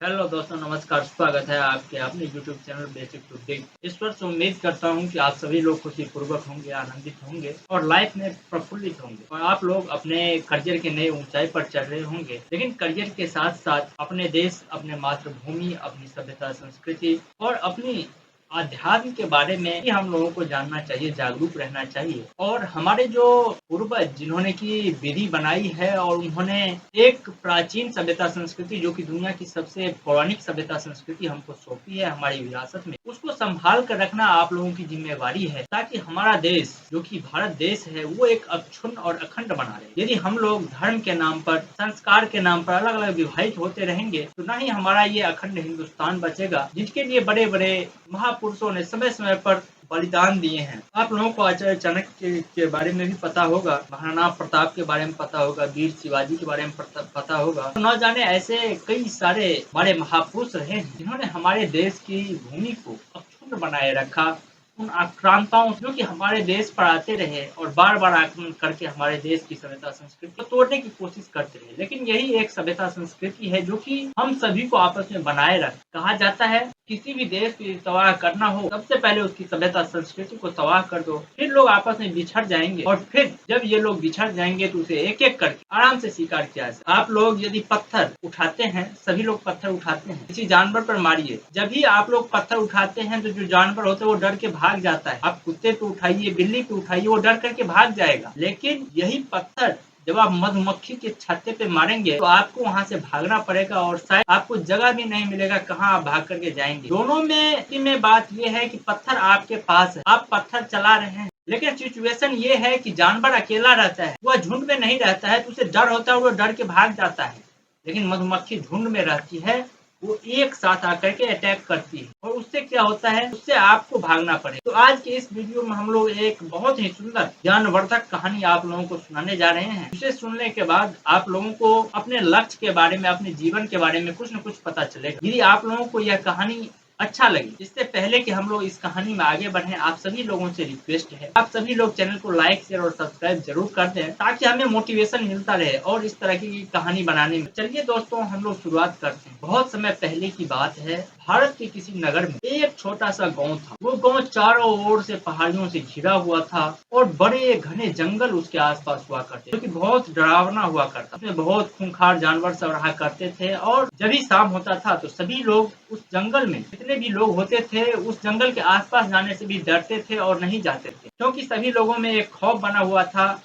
Hello दोस्तों, नमस्कार। स्वागत है आपके अपने YouTube channel basic to tech. इस वर्ष उम्मीद करता हूं कि आप सभी लोग खुशीपूर्वक होंगे, आनंदित होंगे और लाइफ में प्रफुल्लित होंगे और आप लोग अपने करियर के नए ऊंचाई पर चढ़ रहे होंगे। लेकिन करियर के साथ साथ अपने देश, अपने मातृभूमि, अपनी सभ्यता, संस्कृति और अपनी अध्यात्म के बारे में भी हम लोगों को जानना चाहिए, जागरूक रहना चाहिए। और हमारे जो पूर्वज जिन्होंने की विधि बनाई है और उन्होंने एक प्राचीन सभ्यता संस्कृति जो कि दुनिया की सबसे पौराणिक सभ्यता संस्कृति हमको सौंपी है हमारी विरासत में, उसको संभाल कर रखना आप लोगों की जिम्मेवारी है, ताकि हमारा देश जो कि भारत देश है वो एक अक्षुण्ण और अखंड बना रहे। यदि हम लोग धर्म के नाम पर, संस्कार के नाम पर अलग अलग विभाजित होते रहेंगे तो न ही हमारा ये अखंड हिंदुस्तान बचेगा, जिसके लिए बड़े बड़े महापुरुषों ने समय समय पर बलिदान दिए हैं। आप लोगों को आचार्य चाणक्य के बारे में भी पता होगा, महाराणा प्रताप के बारे में पता होगा, वीर शिवाजी के बारे में पता होगा। तो न जाने ऐसे कई सारे बड़े महापुरुष रहे हैं जिन्होंने हमारे देश की भूमि को अक्षुण्ण बनाए रखा। उन आक्रांताओं जो कि हमारे देश पर आते रहे और बार बार आक्रमण करके हमारे देश की सभ्यता संस्कृति को तोड़ने की कोशिश करते रहे, लेकिन यही एक सभ्यता संस्कृति है जो कि हम सभी को आपस में बनाए रख। कहा जाता है किसी भी देश को तबाह करना हो, सबसे पहले उसकी सभ्यता संस्कृति को तबाह कर दो, फिर लोग आपस में बिछड़ जाएंगे और फिर जब ये लोग बिछड़ जाएंगे तो उसे एक एक करके आराम से स्वीकार किया जाए। आप लोग यदि पत्थर उठाते हैं, सभी लोग पत्थर उठाते हैं, किसी जानवर पर मारिए, जब भी आप लोग पत्थर उठाते हैं तो जो जानवर होते हैं वो डर के भाग जाता है। आप कुत्ते पे उठाइए, बिल्ली पे उठाइए, वो डर करके भाग जाएगा। लेकिन यही पत्थर जब आप मधुमक्खी के छत्ते पे मारेंगे तो आपको वहां से भागना पड़ेगा और शायद आपको जगह भी नहीं मिलेगा कहाँ आप भाग करके जाएंगे। दोनों में बात यह है कि पत्थर आपके पास है, आप पत्थर चला रहे हैं, लेकिन सिचुएशन ये है कि जानवर अकेला रहता है, वह झुंड में नहीं रहता है, तो उसे डर होता है, वो डर के भाग जाता है। लेकिन मधुमक्खी झुंड में रहती है, वो एक साथ आकर के अटैक करती है और उससे क्या होता है, उससे आपको भागना पड़े। तो आज के इस वीडियो में हम लोग एक बहुत ही सुंदर ज्ञानवर्धक कहानी आप लोगों को सुनाने जा रहे हैं, जिसे सुनने के बाद आप लोगों को अपने लक्ष्य के बारे में, अपने जीवन के बारे में कुछ न कुछ पता चलेगा। यदि आप लोगों को यह कहानी अच्छा लगे, इससे पहले कि हम लोग इस कहानी में आगे बढ़े, आप सभी लोगों से रिक्वेस्ट है, आप सभी लोग चैनल को लाइक, शेयर और सब्सक्राइब जरूर कर दें, ताकि हमें मोटिवेशन मिलता रहे और इस तरह की कहानी बनाने में। चलिए दोस्तों, हम लोग शुरुआत करते हैं। बहुत समय पहले की बात है, भारत के किसी नगर में एक छोटा सा गांव था। वो गांव चारों ओर से पहाड़ियों से घिरा हुआ था और बड़े घने जंगल उसके आसपास हुआ करते, जो कि बहुत डरावना हुआ करता। उसमें बहुत खूंखार जानवर सब रहा करते थे और जब ही शाम होता था तो सभी लोग उस जंगल में, जितने भी लोग होते थे, उस जंगल के आसपास जाने से भी डरते थे और नहीं जाते थे, क्योंकि सभी लोगों में एक खौफ बना हुआ था,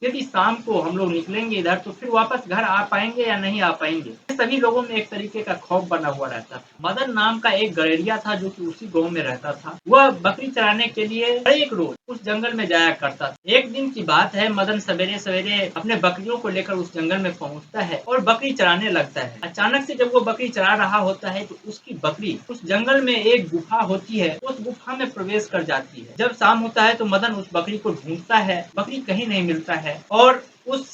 यदि शाम को हम लोग निकलेंगे इधर तो फिर वापस घर आ पाएंगे या नहीं आ पाएंगे। सभी लोगों में एक तरीके का खौफ बना हुआ रहता था। मदन नाम का एक गड़ेरिया था जो कि उसी गांव में रहता था। वह बकरी चराने के लिए हर एक रोज उस जंगल में जाया करता था। एक दिन की बात है, मदन सवेरे सवेरे अपने बकरियों को लेकर उस जंगल में पहुंचता है और बकरी चराने लगता है। अचानक से जब वो बकरी चरा रहा होता है तो उसकी बकरी उस जंगल में एक गुफा होती है, उस गुफा में प्रवेश कर जाती है। जब शाम होता है तो मदन उस बकरी को ढूंढता है, बकरी कहीं नहीं मिलता है और उस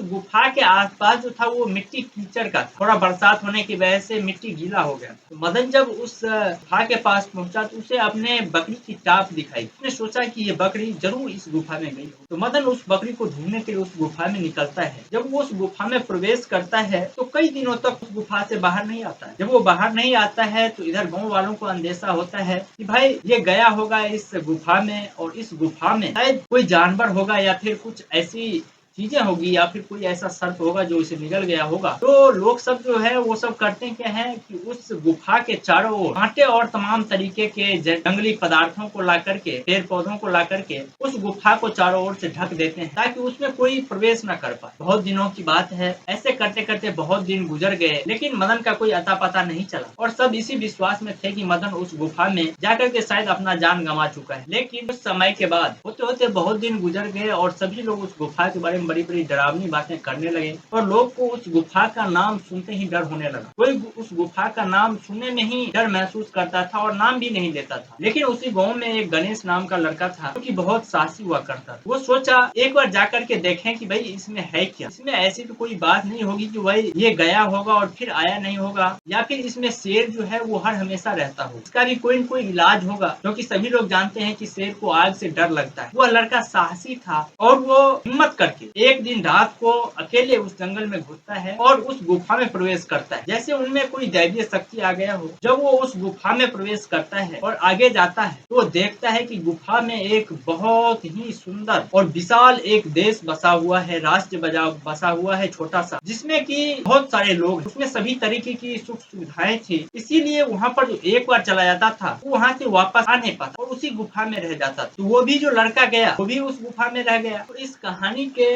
गुफा के आसपास जो था वो मिट्टी कीचड़ का, थोड़ा बरसात होने की वजह से मिट्टी गीला हो गया। तो मदन जब उस गुफा के पास पहुंचा तो उसे अपने बकरी की टाप दिखाई। उसने सोचा कि ये बकरी जरूर इस गुफा में गई हो, तो मदन उस बकरी को ढूंढने के लिए उस गुफा में निकलता है। जब वो उस गुफा में प्रवेश करता है तो कई दिनों तक उस गुफा से बाहर नहीं आता है। जब वो बाहर नहीं आता है तो इधर गाँव वालों को अंदेशा होता है कि भाई ये गया होगा इस गुफा में और इस गुफा में शायद कोई जानवर होगा या फिर कुछ ऐसी चीजें होगी या फिर कोई ऐसा सर्प होगा जो इसे निगल गया होगा। तो लोग सब जो है वो सब करते क्या है कि उस गुफा के चारों ओर कांटे और तमाम तरीके के जंगली पदार्थों को ला करके, पेड़ पौधों को ला करके उस गुफा को चारों ओर से ढक देते हैं, ताकि उसमें कोई प्रवेश न कर पाए। बहुत दिनों की बात है, ऐसे करते करते बहुत दिन गुजर गए, लेकिन मदन का कोई अता पता नहीं चला और सब इसी विश्वास में थे कि मदन उस गुफा में जाकर के शायद अपना जान गंवा चुका है। लेकिन कुछ समय के बाद होते होते बहुत दिन गुजर गए और सभी लोग उस गुफा के बारे में बड़ी बड़ी डरावनी बातें करने लगे और लोग को उस गुफा का नाम सुनते ही डर होने लगा। कोई उस गुफा का नाम सुनने में ही डर महसूस करता था और नाम भी नहीं लेता था। लेकिन उसी गांव में एक गणेश नाम का लड़का था जो कि बहुत साहसी हुआ करता था। वो सोचा एक बार जाकर के देखें कि भाई इसमें है क्या, इसमें ऐसी तो कोई बात नहीं होगी कि भाई ये गया होगा और फिर आया नहीं होगा, या फिर इसमें शेर जो है वो हर हमेशा रहता हो, इसका भी कोई न कोई इलाज होगा, क्योंकि सभी लोग जानते हैं कि शेर को आग से डर लगता है। वह लड़का साहसी था और वो हिम्मत करके एक दिन रात को अकेले उस जंगल में घुसता है और उस गुफा में प्रवेश करता है, जैसे उनमें कोई दैवीय शक्ति आ गया हो। जब वो उस गुफा में प्रवेश करता है और आगे जाता है तो देखता है कि गुफा में एक बहुत ही सुंदर और विशाल एक देश बसा हुआ है, राज्य बसा हुआ है छोटा सा, जिसमें कि बहुत सारे लोग, उसमें सभी तरीके की सुख सुविधाएं थी। इसीलिए वहाँ पर जो एक बार चला जाता था वो वहाँ से वापस आ नहीं पाता और उसी गुफा में रह जाता था। तो वो भी जो लड़का गया वो भी उस गुफा में रह गया। तो इस कहानी के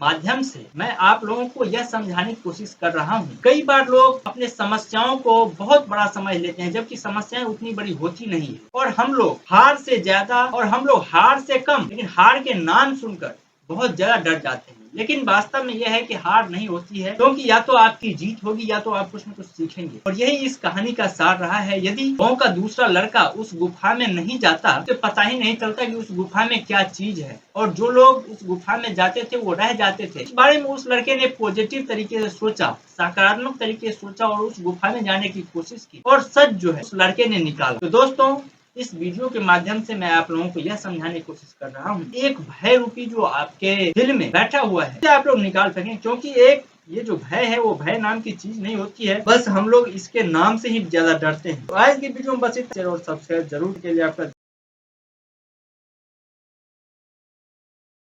माध्यम से मैं आप लोगों को यह समझाने की कोशिश कर रहा हूँ, कई बार लोग अपने समस्याओं को बहुत बड़ा समझ लेते हैं, जबकि समस्याएं उतनी बड़ी होती नहीं है। और हम लोग हार से ज्यादा और हम लोग हार से कम, लेकिन हार के नाम सुनकर बहुत ज्यादा डर जाते हैं। लेकिन वास्तव में यह है कि हार नहीं होती है, क्योंकि या तो आपकी जीत होगी या तो आप कुछ न कुछ सीखेंगे। और यही इस कहानी का सार रहा है। यदि गांव का दूसरा लड़का उस गुफा में नहीं जाता तो पता ही नहीं चलता कि उस गुफा में क्या चीज है, और जो लोग उस गुफा में जाते थे वो रह जाते थे। इस बारे में उस लड़के ने पॉजिटिव तरीके से सोचा, सकारात्मक तरीके से सोचा और उस गुफा में जाने की कोशिश की, और सच जो है उस लड़के ने निकाला। तो दोस्तों, इस वीडियो के माध्यम से मैं आप लोगों को यह समझाने की कोशिश कर रहा हूँ, एक भय रूपी जो आपके दिल में बैठा हुआ है आप लोग निकाल सकें। क्योंकि एक ये जो भय है वो भय नाम की चीज नहीं होती है, बस हम लोग इसके नाम से ही ज्यादा डरते हैं। तो आज की वीडियो में बस इतना, और सब्सक्राइब जरूर के लिए आपका